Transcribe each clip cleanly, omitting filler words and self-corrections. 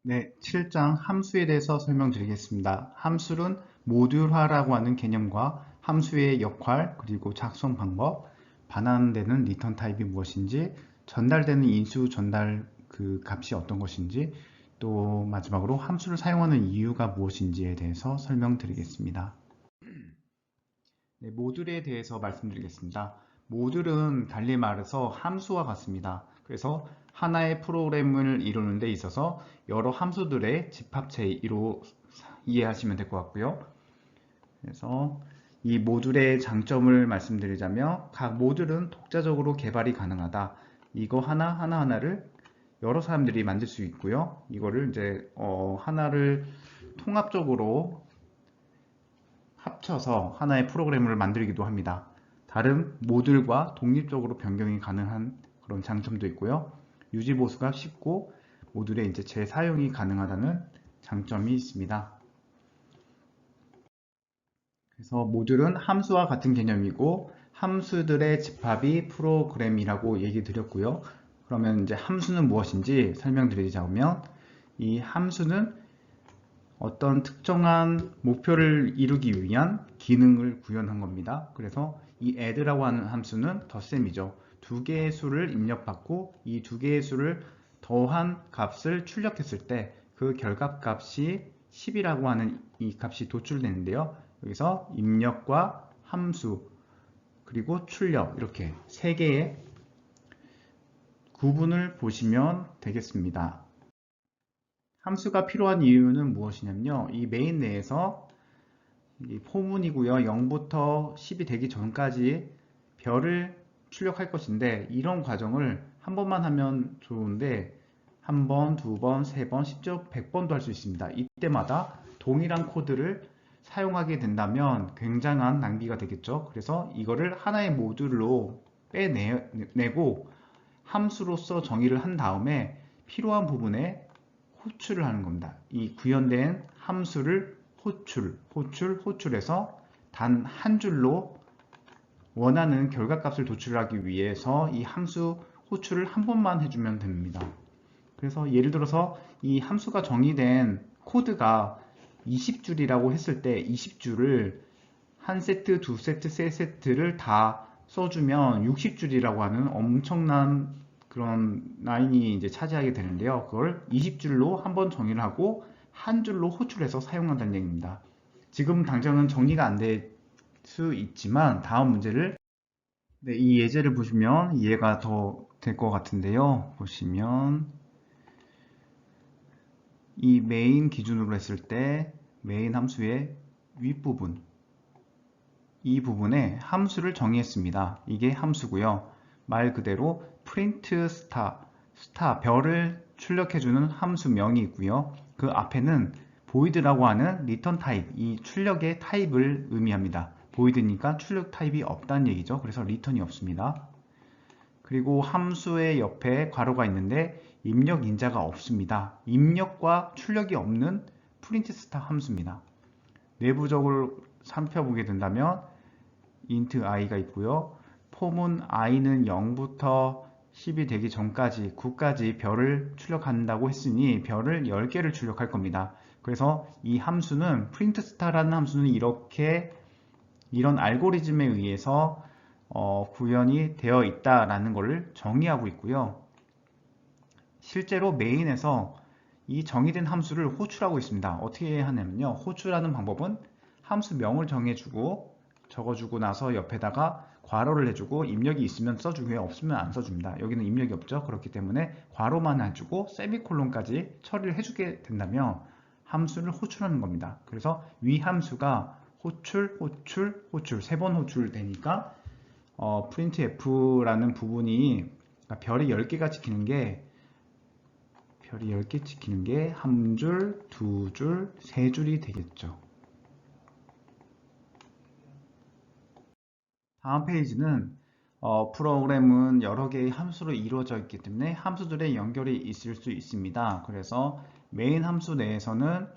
네, 7장 함수에 대해서 설명드리겠습니다. 함수는 모듈화라고 하는 개념과 함수의 역할, 그리고 작성 방법, 반환되는 리턴 타입이 무엇인지, 전달되는 인수 전달 그 값이 어떤 것인지, 또 마지막으로 함수를 사용하는 이유가 무엇인지에 대해서 설명드리겠습니다. 네, 모듈에 대해서 말씀드리겠습니다. 모듈은 달리 말해서 함수와 같습니다. 그래서 하나의 프로그램을 이루는 데 있어서 여러 함수들의 집합체로 이해하시면 될 것 같고요. 그래서 이 모듈의 장점을 말씀드리자면 각 모듈은 독자적으로 개발이 가능하다. 이거 하나하나를 여러 사람들이 만들 수 있고요. 이거를 이제 하나를 통합적으로 합쳐서 하나의 프로그램을 만들기도 합니다. 다른 모듈과 독립적으로 변경이 가능한 그런 장점도 있고요. 유지 보수가 쉽고 모듈의 이제 재사용이 가능하다는 장점이 있습니다. 그래서 모듈은 함수와 같은 개념이고 함수들의 집합이 프로그램이라고 얘기 드렸고요. 그러면 이제 함수는 무엇인지 설명드리자면 이 함수는 어떤 특정한 목표를 이루기 위한 기능을 구현한 겁니다. 그래서 이 add라고 하는 함수는 덧셈이죠. 두 개의 수를 입력받고 이 두 개의 수를 더한 값을 출력했을 때 그 결합값이 10이라고 하는 이 값이 도출되는데요. 여기서 입력과 함수 그리고 출력 이렇게 세 개의 구분을 보시면 되겠습니다. 함수가 필요한 이유는 무엇이냐면요. 이 메인 내에서 이 포문이고요. 0부터 10이 되기 전까지 별을 출력할 것인데 이런 과정을 한 번만 하면 좋은데 한 번, 두 번, 세 번, 10조, 100번도 할 수 있습니다. 이때마다 동일한 코드를 사용하게 된다면 굉장한 낭비가 되겠죠. 그래서 이거를 하나의 모듈로 빼내고 함수로서 정의를 한 다음에 필요한 부분에 호출을 하는 겁니다. 이 구현된 함수를 호출해서 단 한 줄로 원하는 결과값을 도출하기 위해서 이 함수 호출을 한 번만 해주면 됩니다. 그래서 예를 들어서 이 함수가 정의된 코드가 20줄이라고 했을 때 20줄을 한 세트, 두 세트, 세 세트를 다 써주면 60줄이라고 하는 엄청난 그런 라인이 이제 차지하게 되는데요. 그걸 20줄로 한번 정의를 하고 한 줄로 호출해서 사용한다는 얘기입니다. 지금 당장은 정리가 안 될 수 있지만 다음 문제를 네, 이 예제를 보시면 이해가 더 될 것 같은데요. 보시면 이 메인 기준으로 했을 때 메인 함수의 윗부분 이 부분에 함수를 정의했습니다. 이게 함수고요. 말 그대로 print star 별을 출력해주는 함수명이 있고요. 그 앞에는 void라고 하는 return type, 이 출력의 타입을 의미합니다. void니까 출력 타입이 없다는 얘기죠. 그래서 return이 없습니다. 그리고 함수의 옆에 괄호가 있는데 입력 인자가 없습니다. 입력과 출력이 없는 print star 함수입니다. 내부적으로 살펴보게 된다면 int i가 있고요. 폼은 i는 0부터 10이 되기 전까지 9까지 별을 출력한다고 했으니 별을 10개를 출력할 겁니다. 그래서 이 함수는 printStar라는 함수는 이런 알고리즘에 의해서 구현이 되어 있다라는 것을 정의하고 있고요. 실제로 메인에서 이 정의된 함수를 호출하고 있습니다. 어떻게 하냐면요. 호출하는 방법은 함수명을 정해주고 적어주고 나서 옆에다가 괄호를 해주고 입력이 있으면 써주고요. 없으면 안 써줍니다. 여기는 입력이 없죠. 그렇기 때문에 괄호만 해주고 세미콜론까지 처리를 해주게 된다면 함수를 호출하는 겁니다. 그래서 위 함수가 호출 세 번 호출되니까 printf라는 부분이 그러니까 별이 10개가 찍히는 게 별이 10개 찍히는 게 한 줄, 두 줄, 세 줄이 되겠죠. 다음 페이지는 프로그램은 여러 개의 함수로 이루어져 있기 때문에 함수들의 연결이 있을 수 있습니다. 그래서 메인 함수 내에서는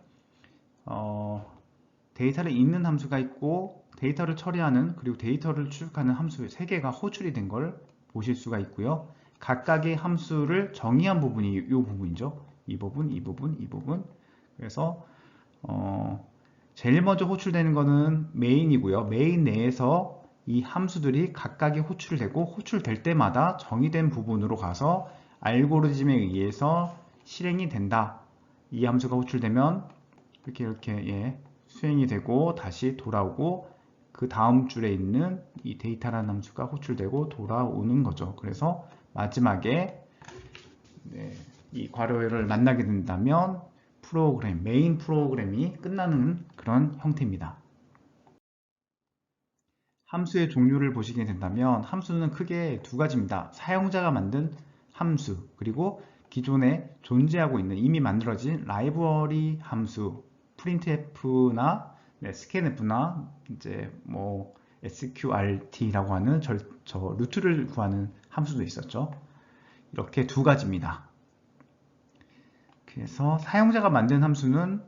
데이터를 읽는 함수가 있고 데이터를 처리하는 그리고 데이터를 추적하는 함수 3개가 호출이 된 걸 보실 수가 있고요. 각각의 함수를 정의한 부분이 이 부분이죠. 이 부분, 이 부분, 이 부분. 그래서 제일 먼저 호출되는 거는 메인이고요. 메인 내에서 이 함수들이 각각이 호출되고 호출될 때마다 정의된 부분으로 가서 알고리즘에 의해서 실행이 된다. 이 함수가 호출되면 이렇게 수행이 되고 다시 돌아오고 그 다음 줄에 있는 이 데이터라는 함수가 호출되고 돌아오는 거죠. 그래서 마지막에 이 괄호를 만나게 된다면 메인 프로그램이 끝나는 그런 형태입니다. 함수의 종류를 보시게 된다면 함수는 크게 두 가지입니다. 사용자가 만든 함수, 그리고 기존에 존재하고 있는 이미 만들어진 라이브러리 함수, printf나 scanf나 이제 뭐 sqrt라고 하는 저 루트를 구하는 함수도 있었죠. 이렇게 두 가지입니다. 그래서 사용자가 만든 함수는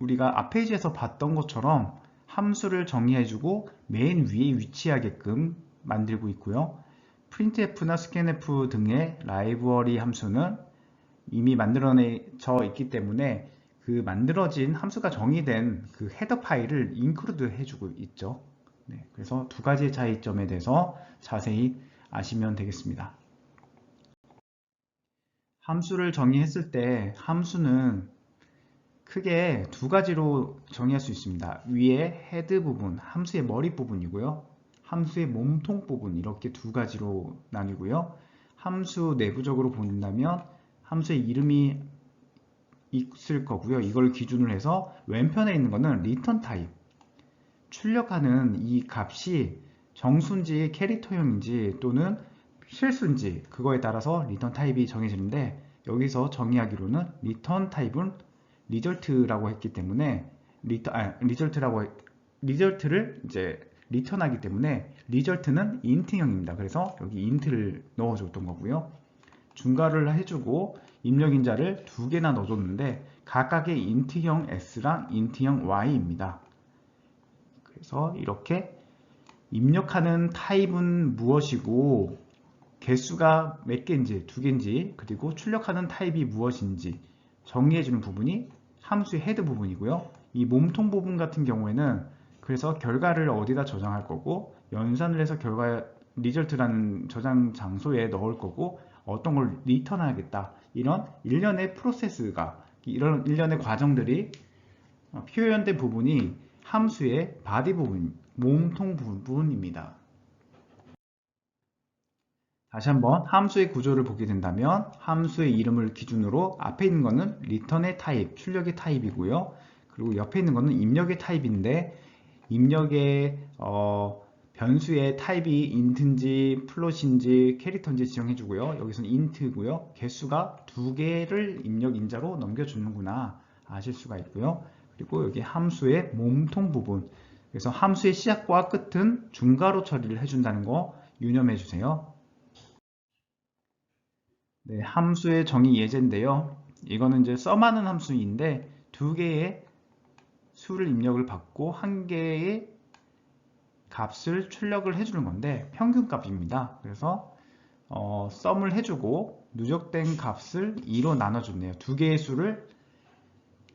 우리가 앞 페이지에서 봤던 것처럼 함수를 정의해주고 맨 위에 위치하게끔 만들고 있고요. printf나 scanf 등의 라이브러리 함수는 이미 만들어져 있기 때문에 그 만들어진 함수가 정의된 그 헤더 파일을 include 해주고 있죠. 그래서 두 가지의 차이점에 대해서 자세히 아시면 되겠습니다. 함수를 정의했을 때 함수는 크게 두 가지로 정의할 수 있습니다. 위에 헤드 부분, 함수의 머리 부분이고요. 함수의 몸통 부분, 이렇게 두 가지로 나뉘고요. 함수 내부적으로 본다면 함수의 이름이 있을 거고요. 이걸 기준으로 해서 왼편에 있는 거는 리턴 타입, 출력하는 이 값이 정수인지 캐릭터형인지 또는 실수인지 그거에 따라서 리턴 타입이 정해지는데, 여기서 정의하기로는 리턴 타입은 리절트라고 했기 때문에 리절트를 이제 리턴하기 때문에 리절트는 인트형입니다. 그래서 여기 인트를 넣어줬던 거고요. 중괄호를 해주고 입력인자를 두 개나 넣어줬는데 각각의 인트형 S랑 인트형 Y입니다. 그래서 이렇게 입력하는 타입은 무엇이고 개수가 몇 개인지, 두 개인지, 그리고 출력하는 타입이 무엇인지 정리해주는 부분이 함수의 헤드 부분이고요. 이 몸통 부분 같은 경우에는 그래서 결과를 어디다 저장할 거고 연산을 해서 결과 리절트라는 저장 장소에 넣을 거고 어떤 걸 리턴하겠다, 이런 일련의 프로세스가, 이런 일련의 과정들이 표현된 부분이 함수의 바디 부분, 몸통 부분입니다. 다시 한번 함수의 구조를 보게 된다면 함수의 이름을 기준으로 앞에 있는 거는 리턴의 타입, 출력의 타입이고요. 그리고 옆에 있는 거는 입력의 타입인데 입력의 변수의 타입이 인트인지 플롯인지 캐릭터인지 지정해주고요. 여기서는 인트고요. 개수가 두 개를 입력인자로 넘겨주는구나 아실 수가 있고요. 그리고 여기 함수의 몸통 부분, 그래서 함수의 시작과 끝은 중괄호 처리를 해준다는 거 유념해 주세요. 네, 함수의 정의 예제인데요. 이거는 이제 썸하는 함수인데 두 개의 수를 입력을 받고 한 개의 값을 출력을 해주는 건데 평균값입니다. 그래서 썸을 해주고 누적된 값을 2로 나눠줬네요. 두 개의 수를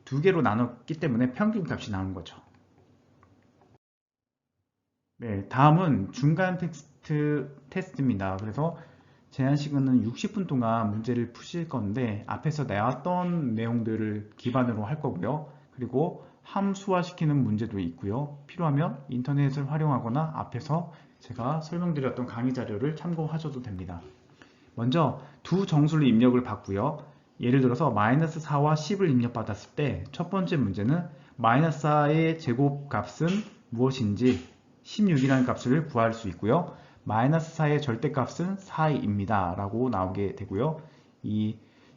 두 개로 나눴기 때문에 평균값이 나온 거죠. 네, 다음은 중간 테스트입니다. 그래서 제한 시간은 60분 동안 문제를 푸실 건데 앞에서 나왔던 내용들을 기반으로 할 거고요. 그리고 함수화시키는 문제도 있고요. 필요하면 인터넷을 활용하거나 앞에서 제가 설명드렸던 강의 자료를 참고하셔도 됩니다. 먼저 두 정수를 입력을 받고요. 예를 들어서 마이너스 4와 10을 입력받았을 때 첫 번째 문제는 마이너스 4의 제곱값은 무엇인지 16이라는 값을 구할 수 있고요. 마이너스 4의 절대값은 4입니다 라고 나오게 되고요.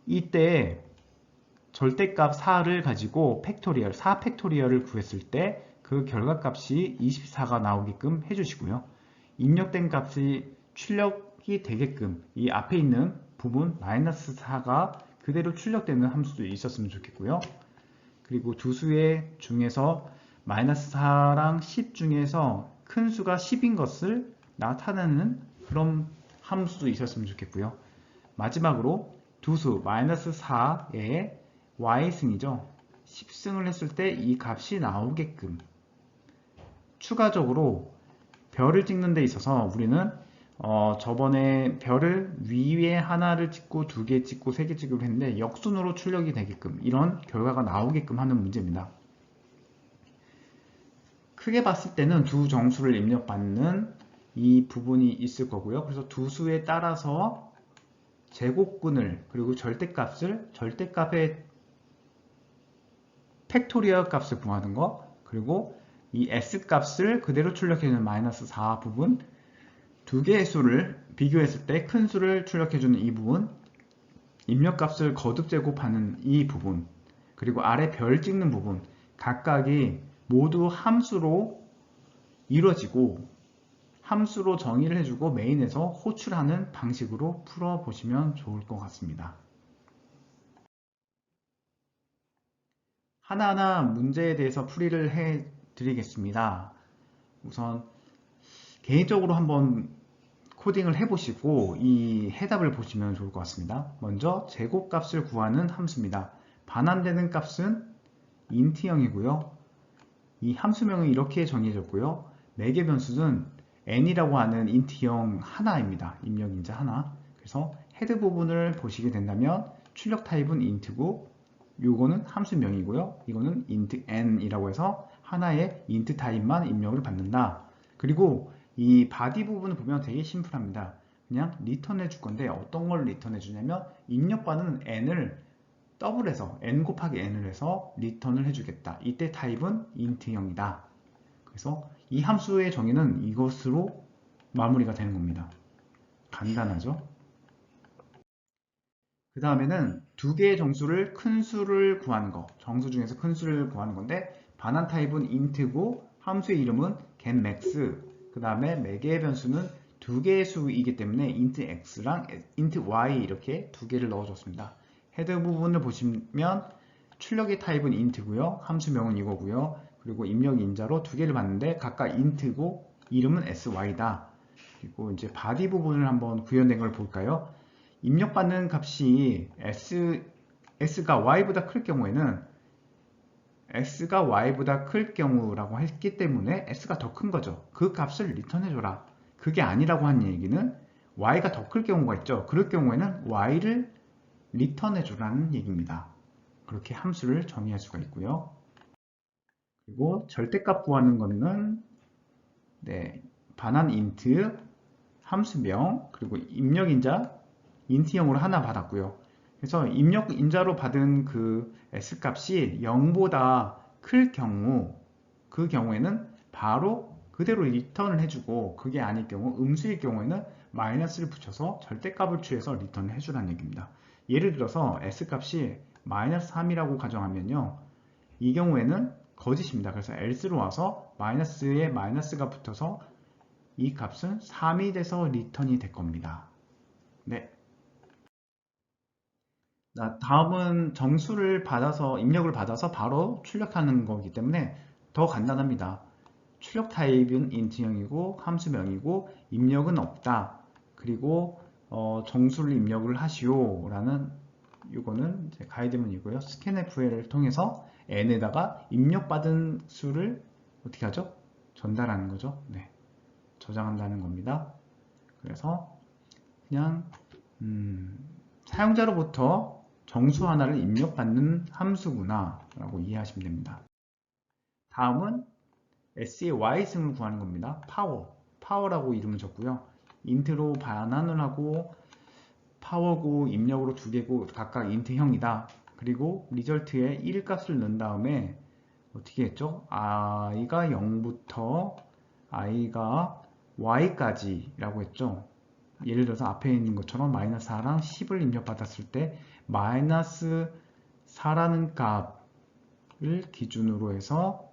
이때 절대값 4를 가지고 팩토리얼, 4 팩토리얼을 구했을 때 그 결과값이 24가 나오게끔 해주시고요. 입력된 값이 출력이 되게끔 이 앞에 있는 부분 마이너스 4가 그대로 출력되는 함수도 있었으면 좋겠고요. 그리고 두 수의 중에서 마이너스 4랑 10 중에서 큰 수가 10인 것을 나타내는 그런 함수도 있었으면 좋겠고요. 마지막으로 두수 마이너스 4에 y승이죠. 10승을 했을 때 이 값이 나오게끔 추가적으로 별을 찍는 데 있어서 우리는 저번에 별을 위에 하나를 찍고 2개 찍고 3개 찍기로 했는데 역순으로 출력이 되게끔 이런 결과가 나오게끔 하는 문제입니다. 크게 봤을 때는 두 정수를 입력받는 이 부분이 있을 거고요. 그래서 두 수에 따라서 제곱근을 그리고 절대값의 팩토리얼 값을 구하는 거, 그리고 이 S값을 그대로 출력해주는 마이너스 4 부분, 두 개의 수를 비교했을 때 큰 수를 출력해주는 이 부분, 입력값을 거듭 제곱하는 이 부분, 그리고 아래 별 찍는 부분, 각각이 모두 함수로 이루어지고 함수로 정의를 해주고 메인에서 호출하는 방식으로 풀어보시면 좋을 것 같습니다. 하나하나 문제에 대해서 풀이를 해 드리겠습니다. 우선 개인적으로 한번 코딩을 해보시고 이 해답을 보시면 좋을 것 같습니다. 먼저 제곱값을 구하는 함수입니다. 반환되는 값은 int형이고요. 이 함수명은 이렇게 정해졌고요. 매개 변수는 n이라고 하는 int형 하나입니다. 입력인자 하나. 그래서 헤드 부분을 보시게 된다면 출력 타입은 int고 요거는 함수명이고요. 이거는 int n이라고 해서 하나의 int 타입만 입력을 받는다. 그리고 이 바디 부분을 보면 되게 심플합니다. 그냥 리턴해 줄 건데 어떤 걸 리턴해 주냐면 입력받은 n을 더블해서 n 곱하기 n을 해서 리턴을 해주겠다. 이때 타입은 int형이다. 그래서 이 함수의 정의는 이것으로 마무리가 되는 겁니다. 간단하죠? 그 다음에는 두 개의 정수를 큰 수를 구하는 거, 정수 중에서 큰 수를 구하는 건데 반환 타입은 int고 함수의 이름은 getMax, 그 다음에 매개의 변수는 두 개의 수이기 때문에 int x랑 int y 이렇게 두 개를 넣어줬습니다. 헤드 부분을 보시면 출력의 타입은 int고요, 함수명은 이거고요, 그리고 입력 인자로 두 개를 받는데 각각 int고 이름은 sy다. 그리고 이제 바디 부분을 한번 구현된 걸 볼까요? 입력받는 값이 s가 y보다 클 경우에는 x가 y보다 클 경우라고 했기 때문에 s가 더 큰 거죠. 그 값을 리턴해줘라. 그게 아니라고 한 얘기는 y가 더 클 경우가 있죠. 그럴 경우에는 y를 리턴해줘라는 얘기입니다. 그렇게 함수를 정의할 수가 있고요. 그리고 절대값 구하는 거는 반환 int, 함수명, 그리고 입력인자 int형으로 하나 받았고요. 그래서 입력 인자로 받은 그 s값이 0보다 클 경우, 그 경우에는 바로 그대로 리턴을 해주고, 그게 아닐 경우, 음수일 경우에는 마이너스를 붙여서 절대값을 취해서 리턴을 해주라는 얘기입니다. 예를 들어서 s값이 마이너스 3이라고 가정하면요, 이 경우에는 거짓입니다. 그래서 else로 와서 마이너스에 마이너스가 붙어서 이 값은 3이 돼서 리턴이 될 겁니다. 네. 다음은 정수를 받아서 입력을 받아서 바로 출력하는 거기 때문에 더 간단합니다. 출력 타입은 int형이고 함수명이고 입력은 없다. 그리고 정수를 입력을 하시오 라는 이거는 가이드문이고요. scanfL을 통해서 n에다가 입력받은 수를 어떻게 하죠? 전달하는 거죠. 네. 저장한다는 겁니다. 그래서 그냥 사용자로부터 정수 하나를 입력받는 함수구나 라고 이해하시면 됩니다. 다음은 S의 Y승을 구하는 겁니다. 파워라고 이름을 줬고요. int로 반환을 하고 파워고 입력으로 두 개고 각각 int형이다. 그리고 리절트에 1값을 넣은 다음에 어떻게 했죠? i가 0부터 i가 y까지 라고 했죠. 예를 들어서 앞에 있는 것처럼 마이너스 4랑 10을 입력받았을 때 마이너스 4라는 값을 기준으로 해서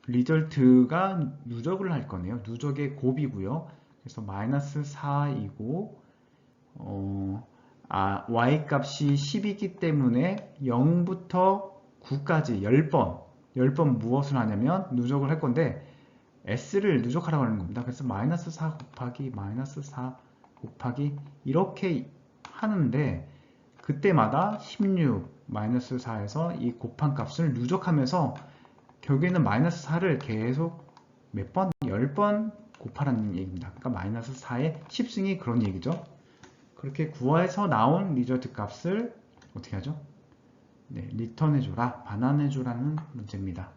리절트가 누적을 할 거네요. 누적의 곱이고요. 그래서 마이너스 4이고 y 값이 10이기 때문에 0부터 9까지 10번 무엇을 하냐면 누적을 할 건데 s를 누적하라고 하는 겁니다. 그래서 마이너스 4 곱하기 마이너스 4 곱하기 이렇게 하는데 그때마다 16 마이너스 4에서 이 곱한 값을 누적하면서 결국에는 마이너스 4를 계속 몇 번? 10번 곱하라는 얘기입니다. 그러니까 마이너스 4의 10승이 그런 얘기죠. 그렇게 구해서 나온 리저트 값을 어떻게 하죠? 네, 리턴해줘라, 반환해줘라는 문제입니다.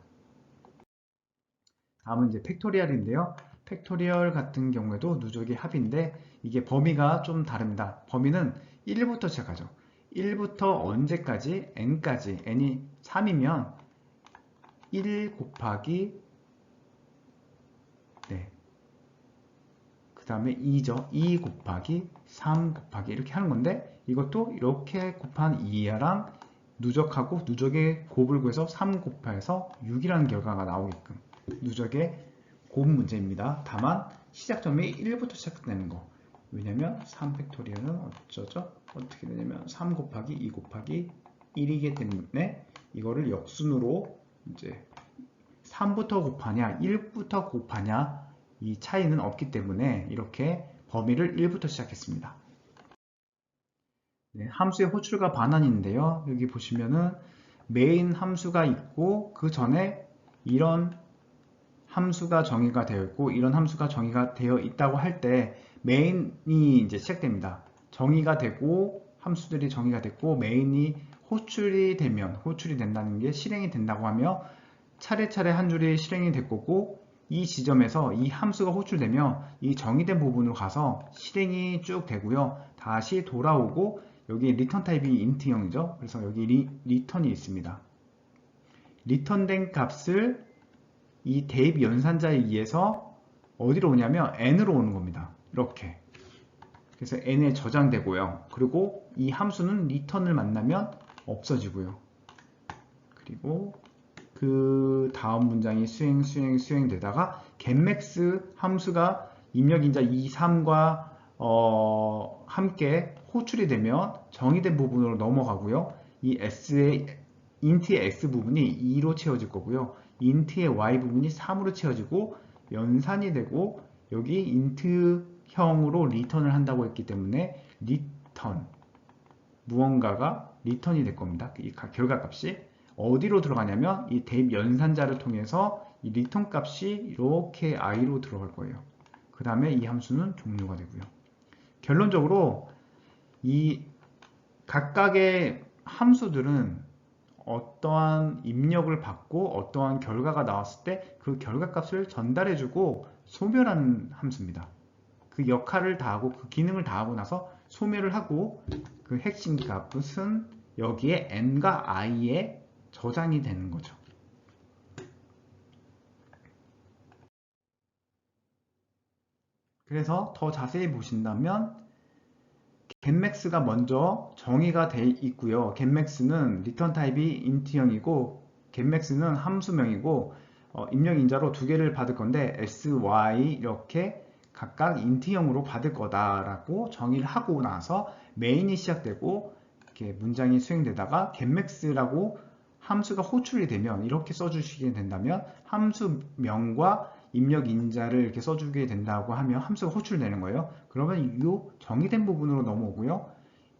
다음은 이제 팩토리얼인데요. 팩토리얼 같은 경우에도 누적의 합인데 이게 범위가 좀 다릅니다. 범위는 1부터 시작하죠. 1부터 언제까지? n까지. n이 3이면 1 곱하기 네. 그 다음에 2죠. 2 곱하기 3 곱하기 이렇게 하는 건데 이것도 이렇게 곱한 2랑 누적하고 누적의 곱을 구해서 3 곱해서 6이라는 결과가 나오게끔 누적의 곱 문제입니다. 다만 시작점이 1부터 시작되는 거. 왜냐면 3팩토리얼은 어쩌죠? 어떻게 되냐면 3 곱하기 2 곱하기 1이기 때문에 이거를 역순으로 이제 3부터 곱하냐 1부터 곱하냐 이 차이는 없기 때문에 이렇게 범위를 1부터 시작했습니다. 네, 함수의 호출과 반환인데요. 여기 보시면은 메인 함수가 있고 그 전에 이런 함수가 정의가 되어 있고 이런 함수가 정의가 되어 있다고 할 때 메인이 이제 시작됩니다. 정의가 되고 함수들이 정의가 됐고 메인이 호출이 된다는 게 실행이 된다고 하며 차례차례 한 줄이 실행이 될 거고 이 지점에서 이 함수가 호출되면 이 정의된 부분으로 가서 실행이 쭉 되고요. 다시 돌아오고 여기 리턴 타입이 인트형이죠. 그래서 여기 리턴이 있습니다. 리턴된 값을 이 대입 연산자에 의해서 어디로 오냐면 n으로 오는 겁니다. 이렇게. 그래서 n에 저장되고요. 그리고 이 함수는 리턴을 만나면 없어지고요. 그리고 그 다음 문장이 수행 되다가 getMax 함수가 입력인자 2, 3과 함께 호출이 되면 정의된 부분으로 넘어가고요. 이 s의 int의 x 부분이 2로 채워질 거고요. int의 y 부분이 3으로 채워지고 연산이 되고 여기 int형으로 리턴을 한다고 했기 때문에 리턴 무언가가 리턴이 될 겁니다. 이 결과값이 어디로 들어가냐면 이 대입 연산자를 통해서 이 리턴 값이 이렇게 i로 들어갈 거예요. 그 다음에 이 함수는 종료가 되고요. 결론적으로 이 각각의 함수들은 어떠한 입력을 받고 어떠한 결과가 나왔을 때 그 결과값을 전달해주고 소멸하는 함수입니다. 그 역할을 다하고 그 기능을 다하고 나서 소멸을 하고 그 핵심 값은 여기에 n과 i에 저장이 되는 거죠. 그래서 더 자세히 보신다면 getMax가 먼저 정의가 돼 있고요. getMax는 리턴 타입이 int형이고 getMax는 함수명이고 입력 인자로 두 개를 받을 건데 s, y 이렇게 각각 int형으로 받을 거다라고 정의를 하고 나서 메인이 시작되고 이렇게 문장이 수행되다가 getMax라고 함수가 호출이 되면 이렇게 써주시게 된다면 함수명과 입력 인자를 이렇게 써주게 된다고 하면 함수가 호출되는 거예요. 그러면 이 정의된 부분으로 넘어오고요.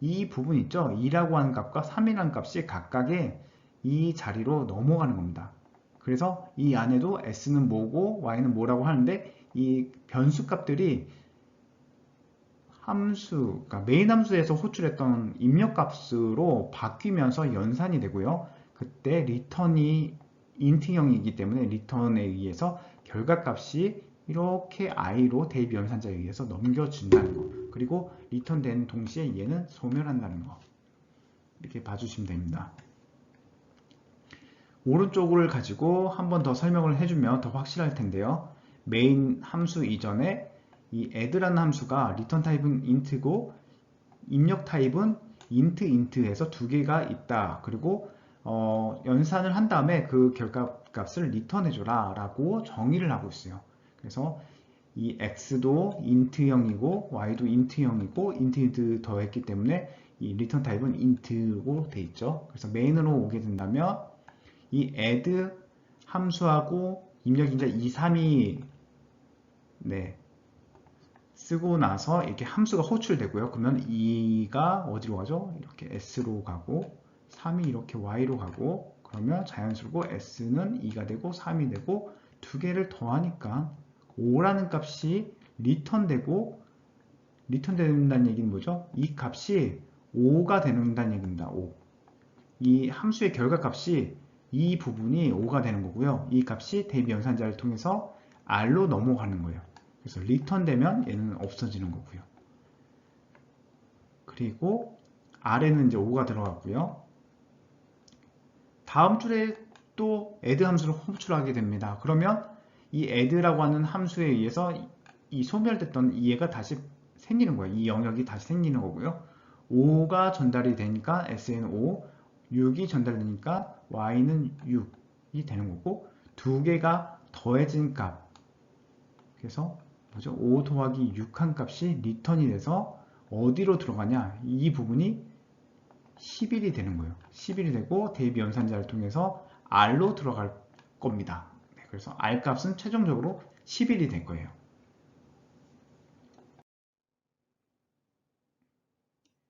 이 부분 있죠? 2라고 하는 값과 3이라는 값이 각각의 이 자리로 넘어가는 겁니다. 그래서 이 안에도 s는 뭐고 y는 뭐라고 하는데 이 변수 값들이 그러니까 메인 함수에서 호출했던 입력 값으로 바뀌면서 연산이 되고요. 그때 리턴이 int형이기 때문에 리턴에 의해서 결과값이 이렇게 i로 대입 연산자에 의해서 넘겨준다는 거. 그리고 리턴된 동시에 얘는 소멸한다는 거. 이렇게 봐주시면 됩니다. 오른쪽을 가지고 한 번 더 설명을 해주면 더 확실할 텐데요. 메인 함수 이전에 이 add라는 함수가 리턴 타입은 int고 입력 타입은 int에서 두 개가 있다. 그리고 연산을 한 다음에 그 결과값을 리턴해줘라 라고 정의를 하고 있어요. 그래서 이 x도 int형이고 y도 int형이고 int 더했기 때문에 이 리턴 타입은 int로 돼 있죠. 그래서 메인으로 오게 된다면 이 add 함수하고 입력인자 2, 3이 쓰고 나서 이렇게 함수가 호출되고요. 그러면 2가 어디로 가죠? 이렇게 s로 가고 3이 이렇게 y로 가고 그러면 자연스럽고 s는 2가 되고 3이 되고 두 개를 더하니까 5라는 값이 리턴된다는 얘기는 뭐죠? 이 값이 5가 된다는 얘기입니다. 5. 이 함수의 결과값이 이 부분이 5가 되는 거고요. 이 값이 대입 연산자를 통해서 R로 넘어가는 거예요. 그래서 리턴되면 얘는 없어지는 거고요. 그리고 R에는 이제 5가 들어갔고요. 다음 줄에 또 add 함수를 호출하게 됩니다. 그러면 이 add라고 하는 함수에 의해서 이 소멸됐던 이해가 다시 생기는 거예요. 이 영역이 다시 생기는 거고요. 5가 전달이 되니까 s는 5, 6이 전달되니까 y는 6이 되는 거고 두 개가 더해진 값. 그래서 뭐죠? 5 더하기 6한 값이 리턴이 돼서 어디로 들어가냐? 이 부분이 11이 되는 거예요. 11이 되고 대입 연산자를 통해서 R로 들어갈 겁니다. 네, 그래서 R 값은 최종적으로 11이 될 거예요.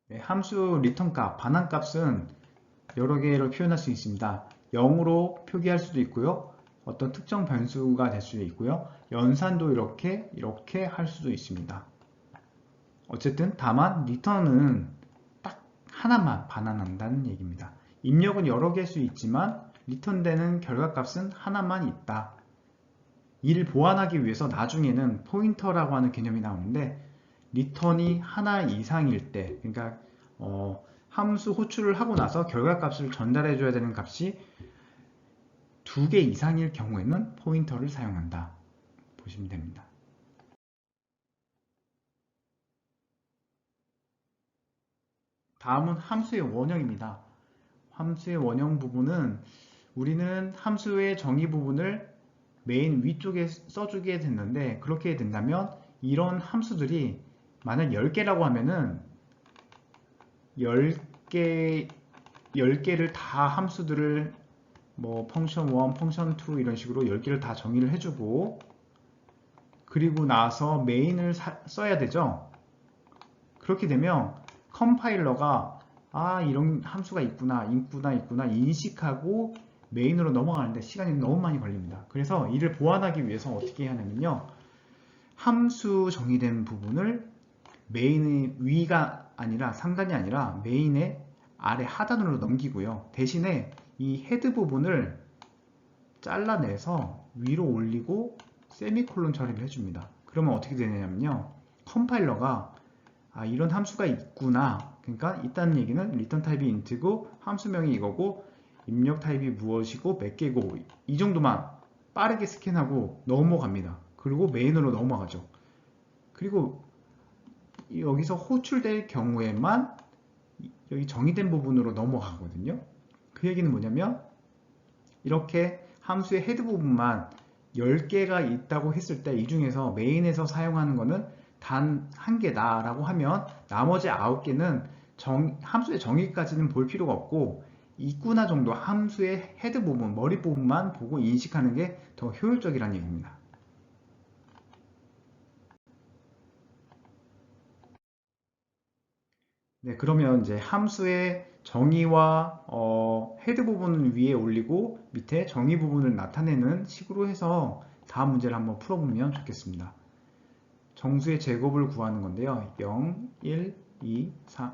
네, 함수 리턴 값, 반환 값은 여러 개로 표현할 수 있습니다. 0으로 표기할 수도 있고요. 어떤 특정 변수가 될 수도 있고요. 연산도 이렇게 할 수도 있습니다. 어쨌든 다만 리턴은 딱 하나만 반환한다는 얘기입니다. 입력은 여러 개일 수 있지만 리턴되는 결과값은 하나만 있다. 이를 보완하기 위해서 나중에는 포인터라고 하는 개념이 나오는데 리턴이 하나 이상일 때 그러니까 함수 호출을 하고 나서 결과값을 전달해 줘야 되는 값이 2개 이상일 경우에는 포인터를 사용한다. 보시면 됩니다. 다음은 함수의 원형입니다. 함수의 원형 부분은 우리는 함수의 정의 부분을 메인 위쪽에 써주게 됐는데 그렇게 된다면 이런 함수들이 만약 10개라고 하면은 10개를 다 함수들을 뭐 펑션 1, 펑션 2 이런 식으로 10개를 다 정의를 해주고 그리고 나서 메인을 써야 되죠. 그렇게 되면 컴파일러가 이런 함수가 있구나 인식하고 메인으로 넘어가는데 시간이 너무 많이 걸립니다. 그래서 이를 보완하기 위해서 어떻게 하냐면요. 함수 정의된 부분을 메인의 위가 아니라 상단이 아니라 메인의 아래 하단으로 넘기고요. 대신에 이 헤드 부분을 잘라내서 위로 올리고 세미콜론 처리를 해줍니다. 그러면 어떻게 되냐면요. 컴파일러가 이런 함수가 있구나. 그러니까 있다는 얘기는 리턴 타입이 int고 함수명이 이거고 입력 타입이 무엇이고 몇 개고 이 정도만 빠르게 스캔하고 넘어갑니다. 그리고 메인으로 넘어가죠. 그리고 여기서 호출될 경우에만 여기 정의된 부분으로 넘어가거든요. 그 얘기는 뭐냐면 이렇게 함수의 헤드 부분만 10개가 있다고 했을 때 이 중에서 메인에서 사용하는 거는 단 한 개다 라고 하면 나머지 9개는 함수의 정의까지는 볼 필요가 없고 있구나 정도 함수의 헤드 부분, 머리 부분만 보고 인식하는 게 더 효율적이라는 얘기입니다. 네, 그러면 이제 함수의 정의와 헤드 부분을 위에 올리고 밑에 정의 부분을 나타내는 식으로 해서 다음 문제를 한번 풀어보면 좋겠습니다. 정수의 제곱을 구하는 건데요. 0, 1, 2, 3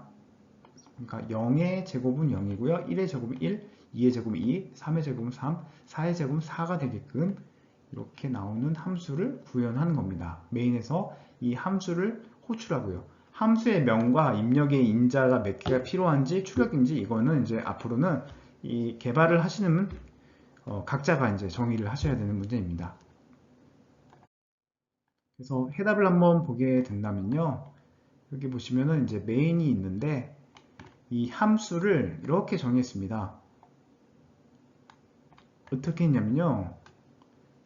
그러니까 0의 제곱은 0이고요. 1의 제곱은 1, 2의 제곱은 2, 3의 제곱은 3, 4의 제곱은 4가 되게끔 이렇게 나오는 함수를 구현하는 겁니다. 메인에서 이 함수를 호출하고요. 함수의 명과 입력의 인자가 몇 개가 필요한지 출력인지 이거는 이제 앞으로는 이 개발을 하시는 각자가 이제 정의를 하셔야 되는 문제입니다. 그래서 해답을 한번 보게 된다면요. 여기 보시면은 이제 메인이 있는데 이 함수를 이렇게 정의했습니다. 어떻게 했냐면요.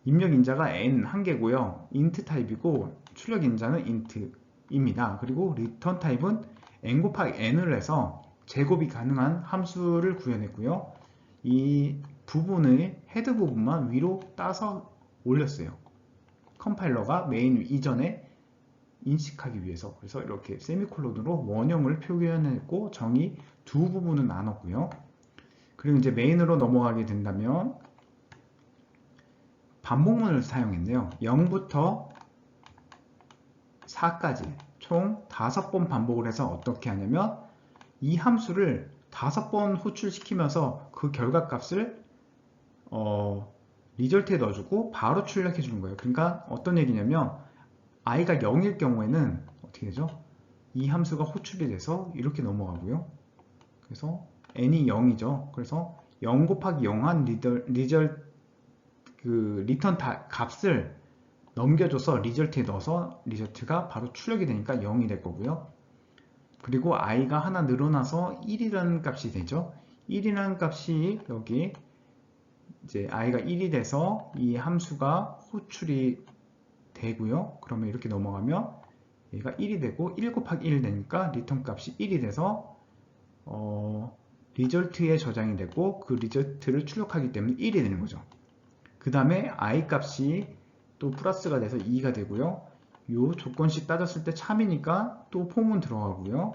입력 인자가 n 한 개고요. int 타입이고 출력 인자는 int입니다. 그리고 return 타입은 n 곱하기 n을 해서 제곱이 가능한 함수를 구현했고요. 이 부분을 헤드 부분만 위로 따서 올렸어요. 컴파일러가 메인 이전에 인식하기 위해서. 그래서 이렇게 세미콜론으로 원형을 표현했고 정의 두 부분은 나눴고요. 그리고 이제 메인으로 넘어가게 된다면 반복문을 사용했네요. 0부터 4까지 총 5번 반복을 해서 어떻게 하냐면 이 함수를 5번 호출시키면서 그 결과값을 리절트에 넣어주고 바로 출력해 주는 거예요. 그러니까 어떤 얘기냐면 i가 0일 경우에는 어떻게 되죠? 이 함수가 호출이 돼서 이렇게 넘어가고요. 그래서 n이 0이죠. 그래서 0 곱하기 0한 리턴 값을 넘겨줘서 리절트에 넣어서 리절트가 바로 출력이 되니까 0이 될 거고요. 그리고 i가 하나 늘어나서 1이라는 값이 되죠. 1이라는 값이 여기 이제 i가 1이 돼서 이 함수가 호출이 되고요. 그러면 이렇게 넘어가면 얘가 1이 되고 1 곱하기 1 되니까 리턴 값이 1이 돼서 리절트에 저장이 되고 그 리절트를 출력하기 때문에 1이 되는 거죠. 그 다음에 i 값이 또 플러스가 돼서 2가 되고요. 요 조건식 따졌을 때 참이니까 또 폼은 들어가고요.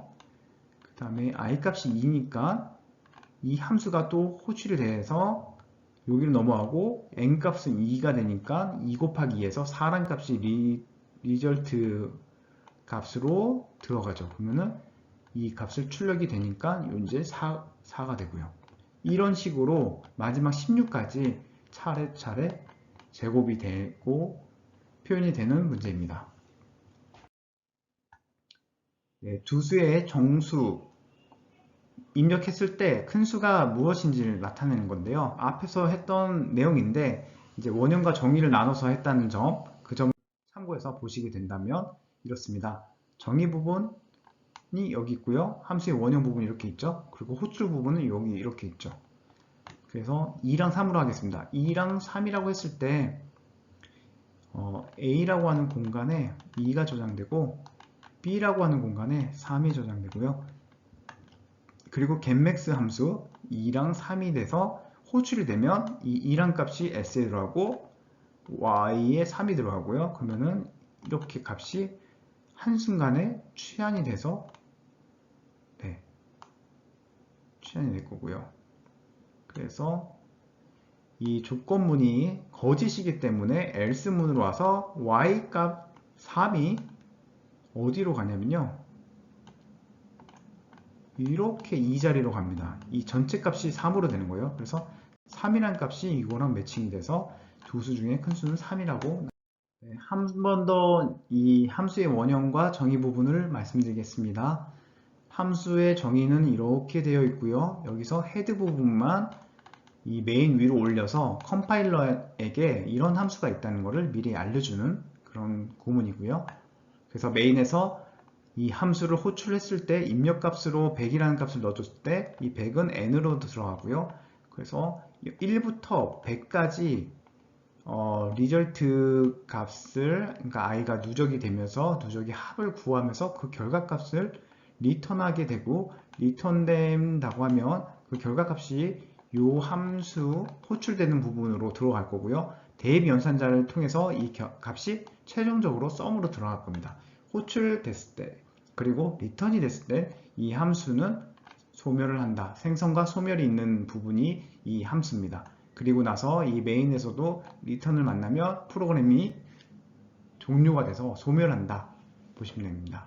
그 다음에 i 값이 2니까 이 함수가 또 호출이 돼서 여기를 넘어가고 n 값은 2가 되니까 2 곱하기 2에서 4란 값이 리절트 값으로 들어가죠. 그러면은 이 값을 출력이 되니까 이제 4가 되고요. 이런 식으로 마지막 16까지 차례차례 제곱이 되고 표현이 되는 문제입니다. 네, 두 수의 정수 입력했을 때 큰 수가 무엇인지를 나타내는 건데요. 앞에서 했던 내용인데 이제 원형과 정의를 나눠서 했다는 점, 그 점 참고해서 보시게 된다면 이렇습니다. 정의 부분이 여기 있고요. 함수의 원형 부분이 이렇게 있죠. 그리고 호출 부분은 여기 이렇게 있죠. 그래서 2랑 3으로 하겠습니다. 2랑 3이라고 했을 때 A라고 하는 공간에 2가 저장되고 B라고 하는 공간에 3이 저장되고요. 그리고 getMax 함수 2랑 3이 돼서 호출이 되면 이 2란 값이 S에 들어가고 Y에 3이 들어가고요. 그러면은 이렇게 값이 한순간에 취한이 돼서 취한이 될 거고요. 그래서 이 조건문이 거짓이기 때문에 else문으로 와서 y 값 3이 어디로 가냐면요. 이렇게 이 자리로 갑니다. 이 전체 값이 3으로 되는 거예요. 그래서 3이라는 값이 이거랑 매칭이 돼서 두 수 중에 큰 수는 3이라고. 한 번 더 이 함수의 원형과 정의 부분을 말씀드리겠습니다. 함수의 정의는 이렇게 되어 있고요. 여기서 헤드 부분만 이 메인 위로 올려서 컴파일러에게 이런 함수가 있다는 것을 미리 알려주는 그런 구문이고요. 그래서 메인에서 이 함수를 호출했을 때 입력값으로 100이라는 값을 넣어줬을 때 이 100은 n으로 들어가고요. 그래서 1부터 100까지 리절트 값을 그러니까 i가 누적이 되면서 누적의 합을 구하면서 그 결과값을 리턴하게 되고 리턴된다고 하면 그 결과값이 이 함수 호출되는 부분으로 들어갈 거고요. 대입 연산자를 통해서 이 값이 최종적으로 썸으로 들어갈 겁니다. 호출됐을 때 그리고 리턴이 됐을 때 이 함수는 소멸을 한다. 생성과 소멸이 있는 부분이 이 함수입니다. 그리고 나서 이 메인에서도 리턴을 만나면 프로그램이 종료가 돼서 소멸한다 보시면 됩니다.